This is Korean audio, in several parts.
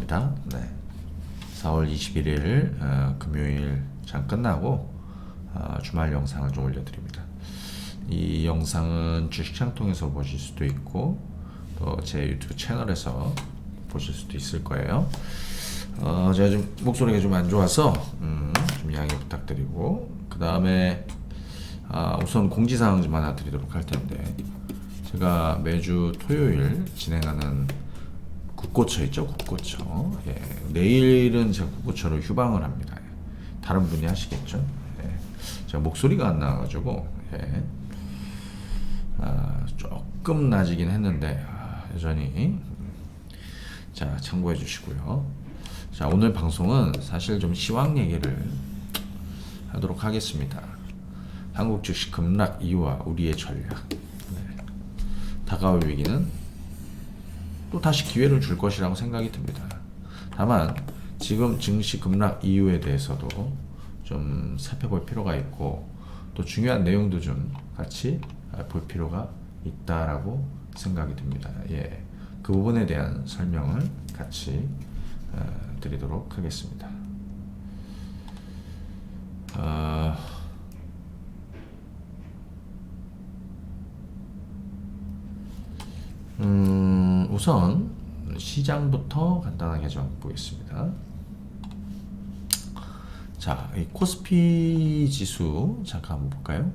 반갑습니다. 네. 4월 21일 금요일 장 끝나고 주말 영상을 좀 올려드립니다. 이 영상은 주식창 통해서 보실 수도 있고 또 제 유튜브 채널에서 보실 수도 있을 거예요. 제가 좀 목소리가 좀 안 좋아서 좀 양해 부탁드리고, 그 다음에 우선 공지사항 좀 하나 드리도록 할 텐데, 제가 매주 토요일 진행하는 국고처 있죠? 국고처. 예. 내일은 제가 국고처로 휴방을 합니다. 다른 분이 하시겠죠? 예. 제가 목소리가 안 나와가지고 예. 조금 나아지긴 했는데 여전히 자 참고해 주시고요. 자, 오늘 방송은 사실 좀 시황 얘기를 하도록 하겠습니다. 한국 주식 급락 이유와 우리의 전략. 네. 다가올 위기는 또 다시 기회를 줄 것이라고 생각이 듭니다. 다만 지금 증시 급락 이유에 대해서도 좀 살펴볼 필요가 있고, 또 중요한 내용도 좀 같이 볼 필요가 있다라고 생각이 듭니다. 예, 그 부분에 대한 설명을 같이 드리도록 하겠습니다. 우선 시장부터 간단하게 좀 보겠습니다. 자, 이 코스피 지수 잠깐 한번 볼까요?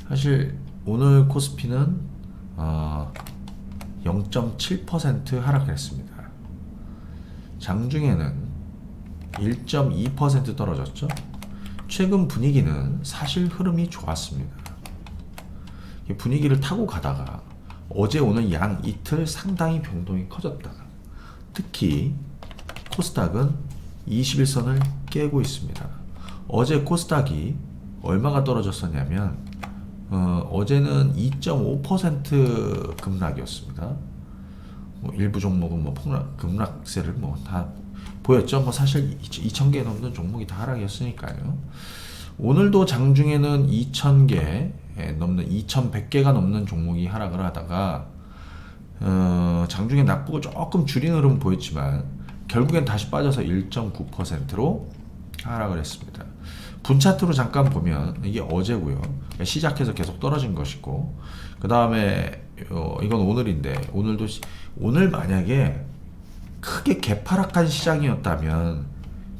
사실 오늘 코스피는 0.7% 하락했습니다. 장중에는 1.2% 떨어졌죠. 최근 분위기는 사실 흐름이 좋았습니다. 분위기를 타고 가다가 어제 오늘 양 이틀 상당히 변동이 커졌다. 특히 코스닥은 21선을 깨고 있습니다. 어제 코스닥이 얼마가 떨어졌었냐면 어제는 2.5% 급락이었습니다. 일부 종목은 급락세를 다 보였죠. 사실 2,000개 넘는 종목이 다 하락이었으니까요. 오늘도 장중에는 2,000개 넘는 2,100개가 넘는 종목이 하락을 하다가 장중에 나쁘고 조금 줄인 흐름 보였지만 결국엔 다시 빠져서 1.9%로 하락을 했습니다. 분차트로 잠깐 보면 이게 어제고요. 시작해서 계속 떨어진 것이고, 그 다음에 이건 오늘인데, 오늘 만약에 크게 개파락한 시장이었다면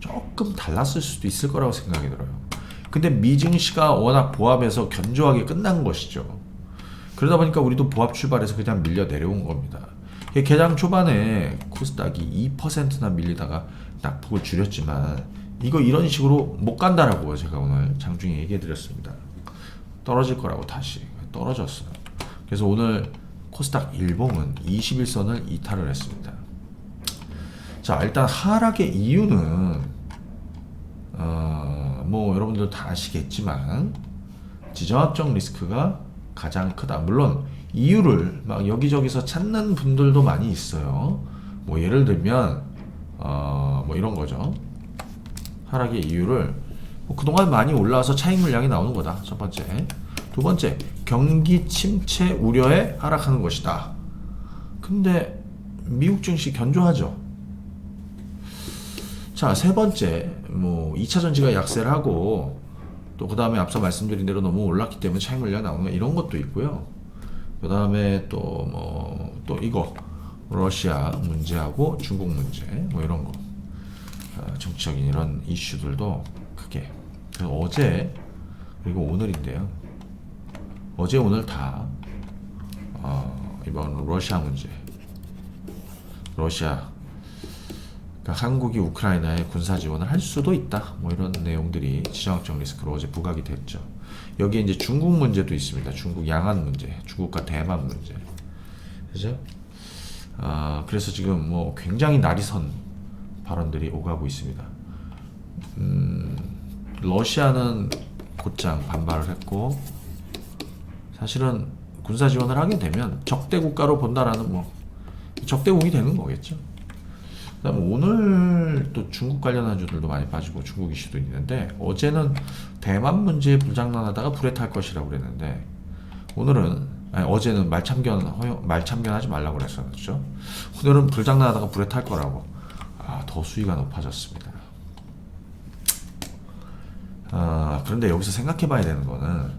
조금 달랐을 수도 있을 거라고 생각이 들어요. 근데 미증시가 워낙 보합해서 견조하게 끝난 것이죠. 그러다 보니까 우리도 보합 출발해서 그냥 밀려 내려온 겁니다. 개장 초반에 코스닥이 2%나 밀리다가 낙폭을 줄였지만 이런 식으로 못 간다라고 제가 오늘 장중에 얘기해 드렸습니다. 떨어질 거라고 다시 떨어졌어요. 그래서 오늘 코스닥 일봉은 21선을 이탈을 했습니다. 자, 일단 하락의 이유는 여러분들 다 아시겠지만 지정학적 리스크가 가장 크다. 물론 이유를 막 여기저기서 찾는 분들도 많이 있어요. 예를 들면 이런 거죠. 하락의 이유를 그동안 많이 올라와서 차익 물량이 나오는 거다. 첫 번째. 두 번째, 경기 침체 우려에 하락하는 것이다. 근데 미국 증시 견조하죠. 자, 세 번째, 2차 전지가 약세를 하고 또 그 다음에 앞서 말씀드린 대로 너무 올랐기 때문에 차익 물량이 나오는 거, 이런 것도 있고요. 그 다음에 또 이거 러시아 문제하고 중국 문제 이런 거, 정치적인 이런 이슈들도 크게. 그래서 어제 그리고 오늘인데요. 어제 오늘 다 이번 러시아 문제, 그러니까 한국이 우크라이나에 군사 지원을 할 수도 있다. 이런 내용들이 지정학적 리스크로 어제 부각이 됐죠. 여기에 이제 중국 문제도 있습니다. 중국 양안 문제, 중국과 대만 문제. 그죠? 그래서 지금 굉장히 날이 선 발언들이 오가고 있습니다. 러시아는 곧장 반발을 했고, 사실은 군사 지원을 하게 되면 적대 국가로 본다라는 적대국이 되는 거겠죠. 그다음에 오늘 또 중국 관련한 주들도 많이 빠지고 중국 이슈도 있는데, 어제는 대만 문제에 불장난하다가 불에 탈 것이라고 그랬는데 오늘은 아니, 어제는 말참견하지 말라고 그랬었죠. 오늘은 불장난하다가 불에 탈 거라고. 더 수위가 높아졌습니다. 그런데 여기서 생각해봐야 되는 거는,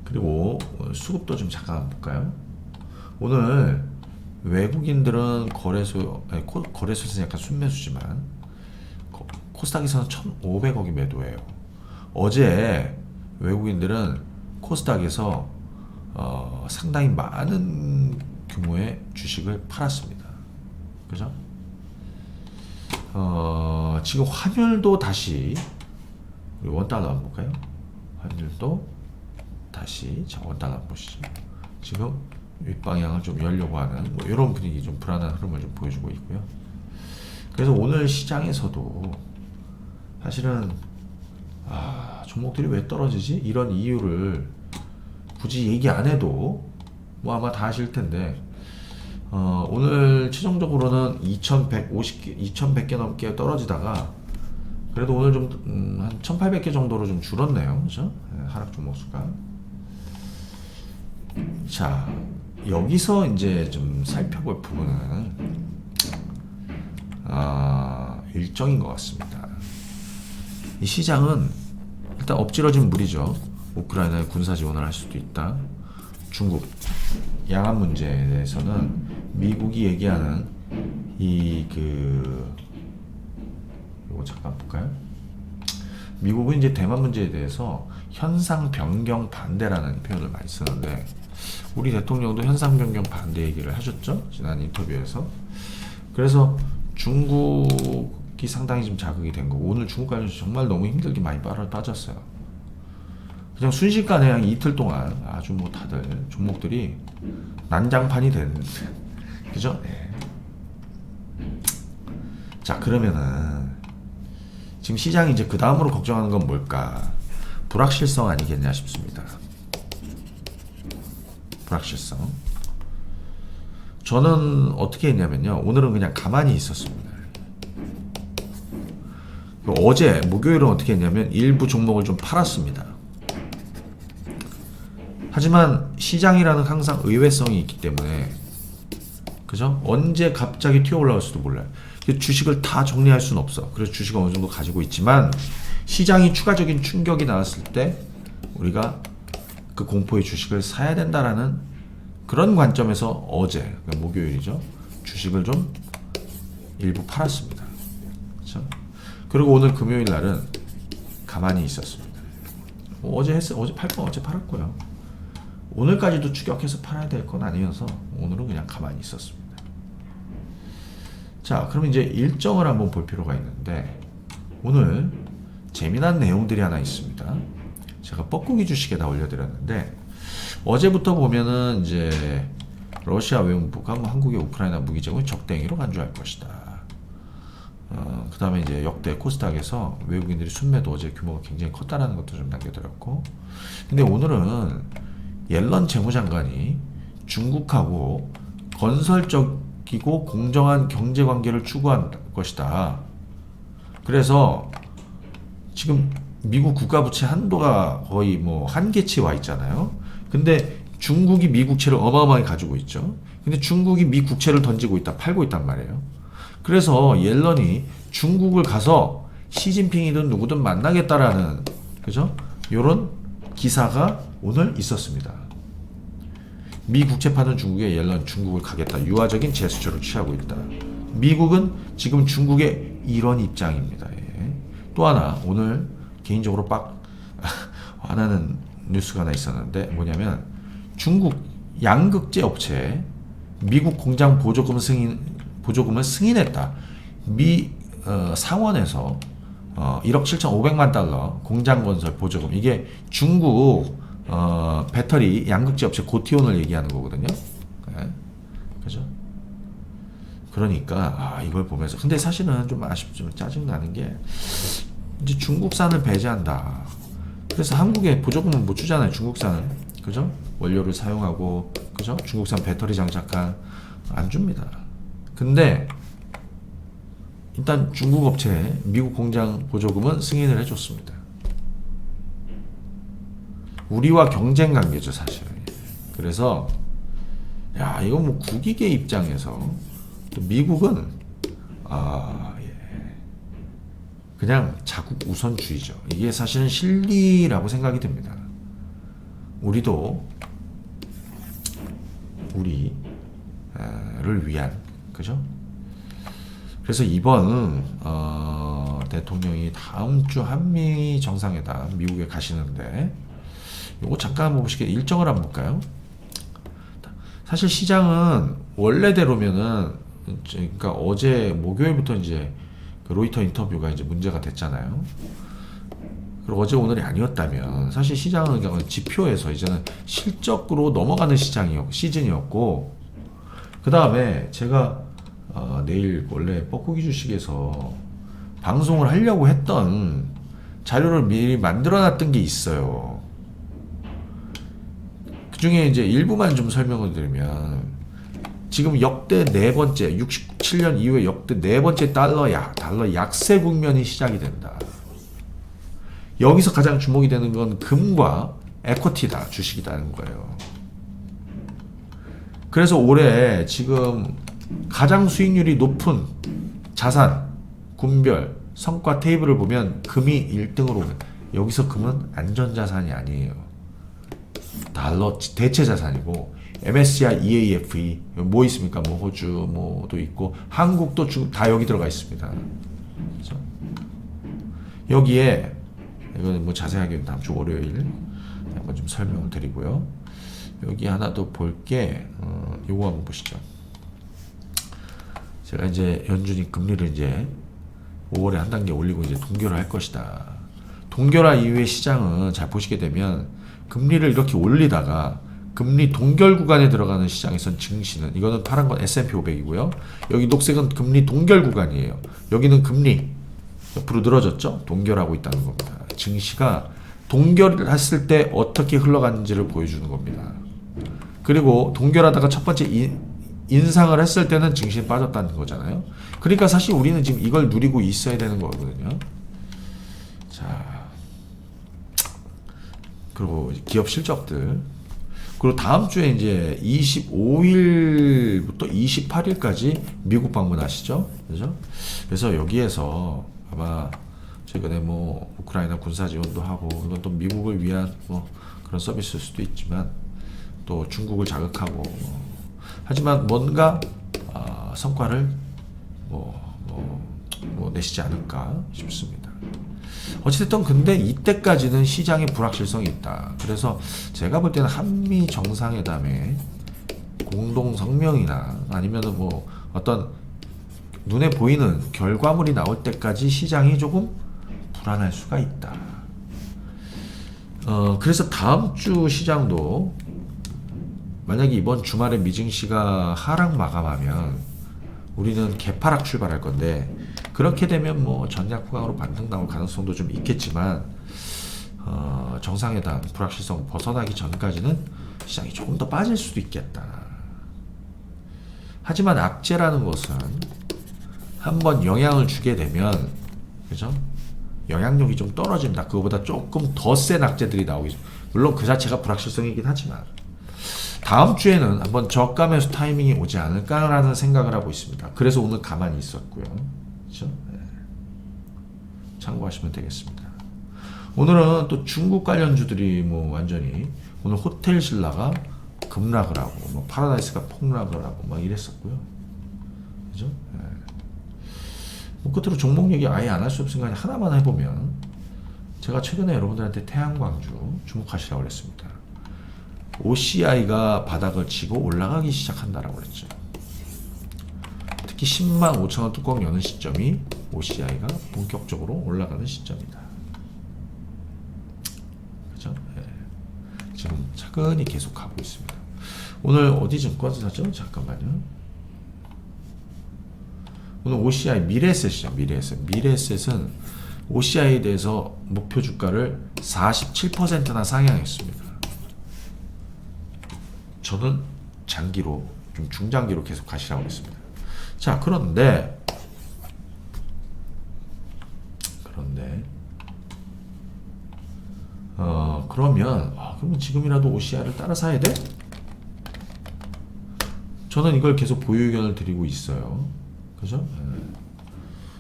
그리고 수급도 좀 잠깐 볼까요? 오늘 외국인들은 거래소에서 약간 순매수지만 코스닥에서는 1,500억이 매도예요. 어제 외국인들은 코스닥에서 상당히 많은 규모의 주식을 팔았습니다. 그죠? 지금 환율도 다시, 우리 원달러 한번 볼까요? 환율도 다시, 자, 원달러 한번 보시죠. 지금 윗방향을 좀 열려고 하는 뭐 이런 분위기, 좀 불안한 흐름을 좀 보여주고 있고요. 그래서 오늘 시장에서도 사실은 종목들이 왜 떨어지지? 이런 이유를 굳이 얘기 안 해도 뭐 아마 다 아실 텐데, 오늘 최종적으로는 2,100개 넘게 떨어지다가 그래도 오늘 좀 한 1,800개 정도로 좀 줄었네요. 그죠? 하락 종목 수가. 자, 여기서 이제 좀 살펴볼 부분은 일정인 것 같습니다. 이 시장은 일단 엎질러진 물이죠. 우크라이나에 군사 지원을 할 수도 있다. 중국 양안 문제에 대해서는 미국이 얘기하는 이거 잠깐 볼까요? 미국은 이제 대만 문제에 대해서 현상 변경 반대라는 표현을 많이 쓰는데, 우리 대통령도 현상 변경 반대 얘기를 하셨죠, 지난 인터뷰에서. 그래서 중국이 상당히 좀 자극이 된 거고, 오늘 중국 관련해서 정말 너무 힘들게 많이 빠졌어요. 그냥 순식간에 한 이틀 동안 아주 뭐 다들 종목들이 난장판이 된, 그죠? 네. 자, 그러면은 지금 시장이 이제 그 다음으로 걱정하는 건 뭘까? 불확실성 아니겠냐 싶습니다. 불확실성. 저는 어떻게 했냐면요, 오늘은 그냥 가만히 있었습니다. 어제 목요일은 어떻게 했냐면 일부 종목을 좀 팔았습니다. 하지만 시장이라는 항상 의외성이 있기 때문에, 그죠? 언제 갑자기 튀어 올라올 수도 몰라요. 주식을 다 정리할 수는 없어. 그래서 주식을 어느 정도 가지고 있지만, 시장이 추가적인 충격이 나왔을 때 우리가 그 공포의 주식을 사야 된다라는 그런 관점에서 어제, 그러니까 목요일이죠, 주식을 좀 일부 팔았습니다. 그렇죠? 그리고 오늘 금요일 날은 가만히 있었습니다. 어제 팔 건 어제 팔았고요. 오늘까지도 추격해서 팔아야 될 건 아니어서 오늘은 그냥 가만히 있었습니다. 자, 그럼 이제 일정을 한번 볼 필요가 있는데, 오늘 재미난 내용들이 하나 있습니다. 제가 뻐꾸기 주식에다 올려드렸는데, 어제부터 보면은 이제 러시아 외무부가 뭐 한국의 우크라이나 무기 제공을 적대행위로 간주할 것이다. 그 다음에 이제 역대 코스닥에서 외국인들이 순매도 어제 규모가 굉장히 컸다라는 것도 좀 남겨드렸고, 근데 오늘은 옐런 재무장관이 중국하고 건설적이고 공정한 경제관계를 추구할 것이다. 그래서 지금 미국 국가부채 한도가 거의 뭐 한계치에 와 있잖아요. 근데 중국이 미국채를 어마어마하게 가지고 있죠. 근데 중국이 미국채를 던지고 있다, 팔고 있단 말이에요. 그래서 옐런이 중국을 가서 시진핑이든 누구든 만나겠다라는, 그죠? 요런 기사가 오늘 있었습니다. 미 국채 파는 중국에 옐런 중국을 가겠다, 유화적인 제스처를 취하고 있다. 미국은 지금 중국의 이런 입장입니다. 예. 또 하나, 오늘 개인적으로 화나는 뉴스가 하나 있었는데, 뭐냐면 중국 양극재 업체 미국 공장 보조금을 승인했다. 미 상원에서 1억 7,500만 달러 공장 건설 보조금, 이게 중국 배터리 양극재 업체 고티온을 얘기하는 거거든요. 네. 그죠? 그러니까 이걸 보면서, 근데 사실은 좀 아쉽죠. 짜증나는 게 이제 중국산을 배제한다. 그래서 한국에 보조금을 못 주잖아요. 중국산은, 그죠? 원료를 사용하고, 그죠? 중국산 배터리 장착한 안 줍니다. 근데 일단 중국 업체 미국 공장 보조금은 승인을 해줬습니다. 우리와 경쟁 관계죠, 사실. 그래서 야, 이거 뭐 국익의 입장에서 또 미국은 예. 그냥 자국 우선주의죠. 이게 사실은 실리라고 생각이 듭니다. 우리도 우리를 위한, 그죠? 그래서 이번 대통령이 다음 주 한미 정상회담 미국에 가시는데 요거 잠깐 한번 보시게 일정을 한번 볼까요? 사실 시장은 원래대로면은 그러니까 어제 목요일부터 이제 그 로이터 인터뷰가 이제 문제가 됐잖아요. 그리고 어제 오늘이 아니었다면 사실 시장은 그냥 지표에서 이제는 실적으로 넘어가는 시즌이었고, 그 다음에 제가 내일 원래 뻐꾸기 주식에서 방송을 하려고 했던 자료를 미리 만들어놨던 게 있어요. 그 중에 이제 일부만 좀 설명을 드리면, 지금 역대 네 번째 67년 이후에 역대 네 번째 달러 약세 국면이 시작이 된다. 여기서 가장 주목이 되는 건 금과 에코티다, 주식이라는 거예요. 그래서 올해 지금 가장 수익률이 높은 자산, 군별, 성과 테이블을 보면 금이 1등으로 오면, 여기서 금은 안전자산이 아니에요. 달러 대체 자산이고, MSCI EAFE 뭐 있습니까? 뭐 호주 뭐도 있고, 한국도 다 여기 들어가 있습니다. 그렇죠? 여기에 이거는 뭐 자세하게 다음 주 월요일 한번 좀 설명을 드리고요. 여기 하나 더 볼 게 요거 한번 보시죠. 제가 이제 연준이 금리를 이제 5월에 한 단계 올리고 이제 동결을 할 것이다. 동결화 이후의 시장은 잘 보시게 되면 금리를 이렇게 올리다가 금리 동결 구간에 들어가는 시장에선 증시는, 이거는 파란 건 S&P 500이고요. 여기 녹색은 금리 동결 구간이에요. 여기는 금리 옆으로 늘어졌죠? 동결하고 있다는 겁니다. 증시가 동결을 했을 때 어떻게 흘러가는지를 보여주는 겁니다. 그리고 동결하다가 첫 번째 인상을 했을 때는 증시는 빠졌다는 거잖아요. 그러니까 사실 우리는 지금 이걸 누리고 있어야 되는 거거든요. 자, 그리고 기업 실적들, 그리고 다음 주에 이제 25일부터 28일까지 미국 방문하시죠, 그죠? 그래서 여기에서 아마 최근에 뭐 우크라이나 군사 지원도 하고, 이건 또 미국을 위한 뭐 그런 서비스일 수도 있지만 또 중국을 자극하고, 하지만 뭔가 성과를 내시지 않을까 싶습니다. 어찌됐든 근데 이때까지는 시장의 불확실성이 있다. 그래서 제가 볼 때는 한미 정상회담의 공동 성명이나 아니면은 뭐 어떤 눈에 보이는 결과물이 나올 때까지 시장이 조금 불안할 수가 있다. 그래서 다음 주 시장도 만약에 이번 주말에 미증시가 하락 마감하면 우리는 개파락 출발할 건데, 그렇게 되면 뭐 전략 후강으로 반등 나올 가능성도 좀 있겠지만, 정상회담 불확실성 벗어나기 전까지는 시장이 조금 더 빠질 수도 있겠다. 하지만 악재라는 것은 한번 영향을 주게 되면, 그죠? 영향력이 좀 떨어집니다. 그거보다 조금 더 센 악재들이 나오기, 물론 그 자체가 불확실성이긴 하지만 다음 주에는 한번 저가 매수 타이밍이 오지 않을까라는 생각을 하고 있습니다. 그래서 오늘 가만히 있었고요. 그렇죠? 네. 참고하시면 되겠습니다. 오늘은 또 중국 관련주들이 뭐 완전히, 오늘 호텔 신라가 급락을 하고 뭐 파라다이스가 폭락을 하고 막 이랬었고요. 그죠? 네. 뭐 끝으로 종목 얘기 아예 안 할 수 없으니까 하나만 해보면, 제가 최근에 여러분들한테 태양광주 주목하시라고 그랬습니다. OCI가 바닥을 치고 올라가기 시작한다라고 그랬죠. 특히 10만 5천 원 뚜껑 여는 시점이 OCI가 본격적으로 올라가는 시점이다. 그죠? 네. 지금 차근히 계속 가고 있습니다. 오늘 어디 증권사 샀죠? 잠깐만요. 오늘 OCI 미래에셋이죠. 미래에셋은 OCI에 대해서 목표 주가를 47%나 상향했습니다. 저는 장기로, 좀 중장기로 계속 가시라고 했습니다. 자, 그런데 그러면 지금이라도 OCI를 따라 사야 돼? 저는 이걸 계속 보유 의견을 드리고 있어요. 그죠?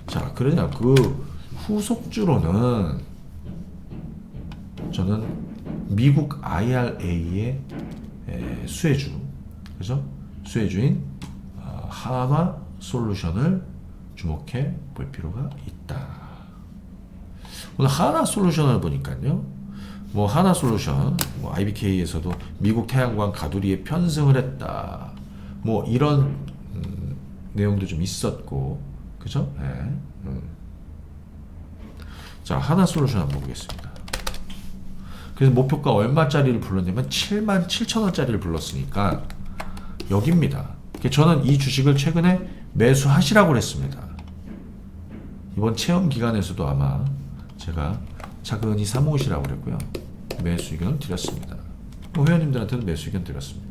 자, 그러냐 그 후속주로는 저는 미국 IRA의 수혜주, 그죠? 수혜주인 하나 솔루션을 주목해 볼 필요가 있다. 오늘 하나 솔루션을 보니까요. 뭐 하나 솔루션, 뭐 IBK에서도 미국 태양광 가두리에 편승을 했다. 뭐 이런 내용도 좀 있었고, 그죠? 네. 자, 하나 솔루션 한번 보겠습니다. 그래서 목표가 얼마짜리를 불렀냐면 77,000원짜리를 불렀으니까 여기입니다. 저는 이 주식을 최근에 매수하시라고 그랬습니다. 이번 체험 기간에서도 아마 제가 차근히 사모으시라고 그랬고요. 매수 의견을 드렸습니다. 회원님들한테는 매수 의견 드렸습니다.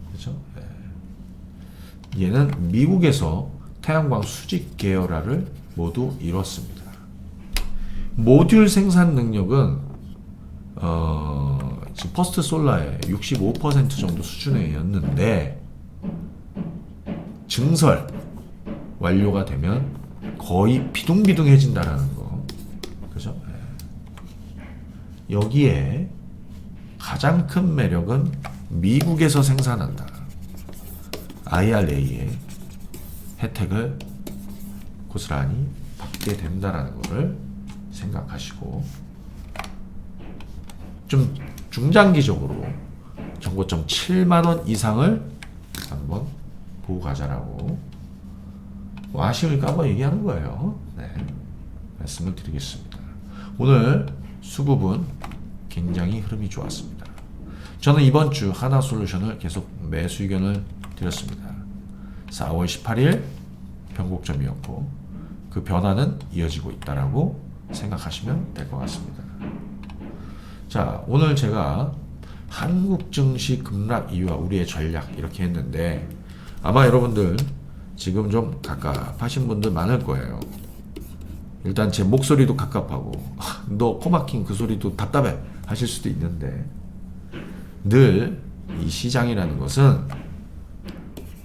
그렇죠? 네. 얘는 미국에서 태양광 수직 계열화를 모두 이뤘습니다. 모듈 생산 능력은 지금 퍼스트 솔라의 65% 정도 수준이었는데 증설 완료가 되면 거의 비둥비둥해진다라는 거, 그죠? 여기에 가장 큰 매력은 미국에서 생산한다. IRA의 혜택을 고스란히 받게 된다라는 것을 생각하시고 좀 중장기적으로 정고점 7만원 이상을 한번 보고 가자라고 뭐 아쉬움을 까고 얘기하는 거예요. 네, 말씀을 드리겠습니다. 오늘 수급은 굉장히 흐름이 좋았습니다. 저는 이번 주 하나솔루션을 계속 매수 의견을 드렸습니다. 4월 18일 변곡점이었고 그 변화는 이어지고 있다라고 생각하시면 될 것 같습니다. 자, 오늘 제가 한국 증시 급락 이유와 우리의 전략 이렇게 했는데 아마 여러분들 지금 좀 갑갑하신 분들 많을 거예요. 일단 제 목소리도 갑갑하고 너 코막힌 그 소리도 답답해 하실 수도 있는데 늘 이 시장이라는 것은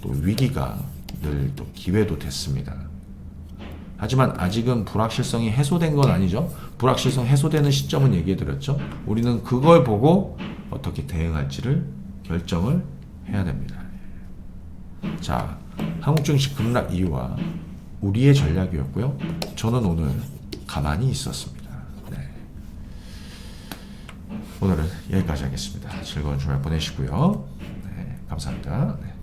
또 위기가 늘 또 기회도 됐습니다. 하지만 아직은 불확실성이 해소된 건 아니죠. 불확실성 해소되는 시점은 얘기해 드렸죠. 우리는 그걸 보고 어떻게 대응할지를 결정을 해야 됩니다. 자, 한국 증시 급락 이유와 우리의 전략이었고요. 저는 오늘 가만히 있었습니다. 네. 오늘은 여기까지 하겠습니다. 즐거운 주말 보내시고요. 네, 감사합니다. 네.